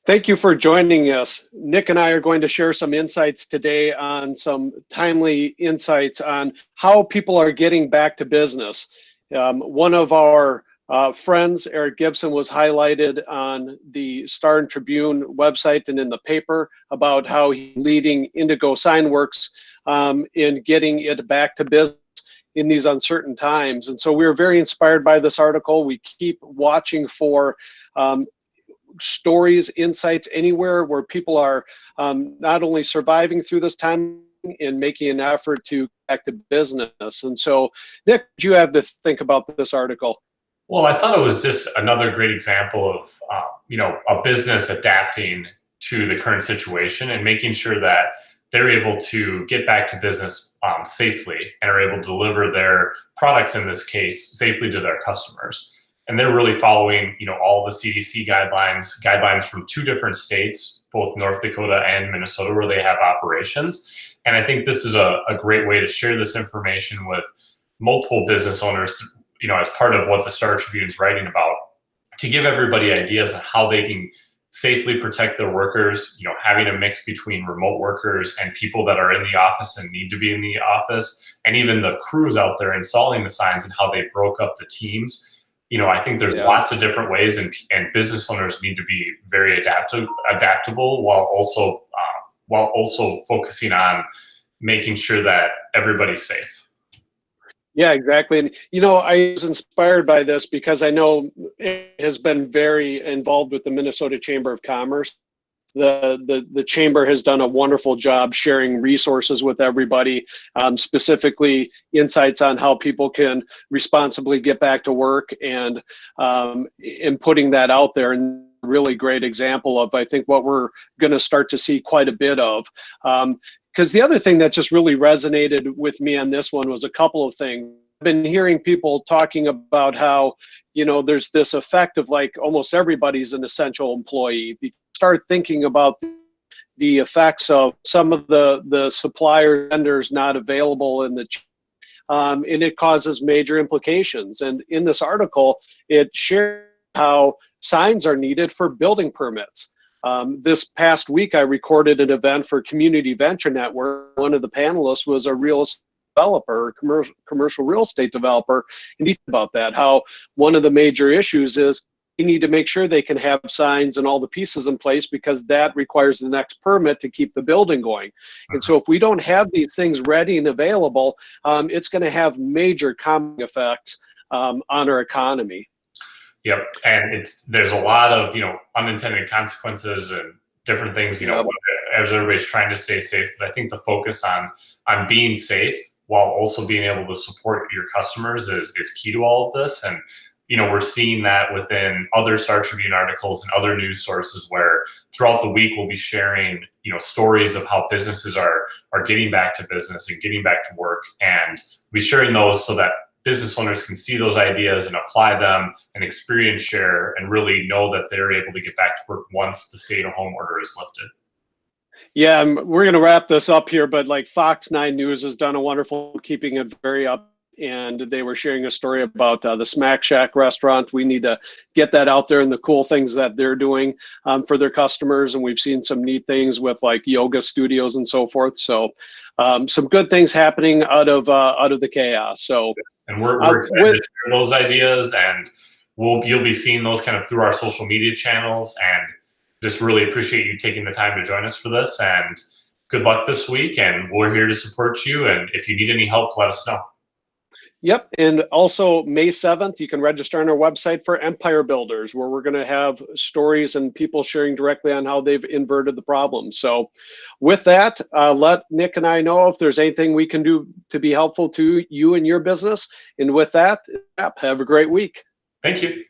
Thank you for joining us. Nick and I are going to share some insights today on some timely insights on how people are getting back to business. One of our friends, Ehret Gibson, was highlighted on the Star and Tribune website and in the paper about how he's leading Indigo Signworks in getting it back to business in these uncertain times. And so we were very inspired by this article. We keep watching for stories, insights anywhere where people are not only surviving through this time and making an effort to get back to business. And so, Nick, what do you have to think about this article? Well, I thought it was just another great example of a business adapting to the current situation and making sure that they're able to get back to business safely and are able to deliver their products, in this case, safely to their customers. And they're really following, all the CDC guidelines from 2 different states, both North Dakota and Minnesota, where they have operations. And I think this is a great way to share this information with multiple business owners, as part of what the Star Tribune is writing about, to give everybody ideas on how they can safely protect their workers, having a mix between remote workers and people that are in the office and need to be in the office, and even the crews out there installing the signs and how they broke up the teams. I think there's lots of different ways, and business owners need to be very adaptable while also focusing on making sure that everybody's safe. Yeah, exactly. And, I was inspired by this because I know it has been very involved with the Minnesota Chamber of Commerce. The chamber has done a wonderful job sharing resources with everybody, specifically insights on how people can responsibly get back to work, and putting that out there. And really great example of, I think, what we're going to start to see quite a bit of. Because the other thing that just really resonated with me on this one was a couple of things. I've been hearing people talking about how, there's this effect of like almost everybody's an essential employee. Start thinking about the effects of some of the supplier vendors not available and it causes major implications. And in this article, it shares how signs are needed for building permits. This past week, I recorded an event for Community Venture Network. One of the panelists was a real estate developer, commercial real estate developer, and he talked about that, how one of the major issues is you need to make sure they can have signs and all the pieces in place, because that requires the next permit to keep the building going. And so if we don't have these things ready and available, it's going to have major calming effects on our economy. Yep, and there's a lot of unintended consequences and different things as everybody's trying to stay safe. But I think the focus on being safe while also being able to support your customers is key to all of this. And we're seeing that within other Star Tribune articles and other news sources, where throughout the week we'll be sharing stories of how businesses are getting back to business and getting back to work, and we'll be sharing those so that business owners can see those ideas and apply them and experience share and really know that they're able to get back to work once the stay-at-home order is lifted. Yeah, we're going to wrap this up here, but like Fox 9 News has done a wonderful keeping it very up, and they were sharing a story about the Smack Shack restaurant. We need to get that out there and the cool things that they're doing for their customers. And we've seen some neat things with like yoga studios and so forth. So some good things happening out of the chaos. So. And we're excited to share those ideas, and you'll be seeing those kind of through our social media channels, and just really appreciate you taking the time to join us for this, and good luck this week, and we're here to support you, and if you need any help, let us know. Yep, and also May 7th, you can register on our website for Empire Builders, where we're going to have stories and people sharing directly on how they've inverted the problem. So with that, let Nick and I know if there's anything we can do to be helpful to you and your business. And with that, have a great week. Thank you.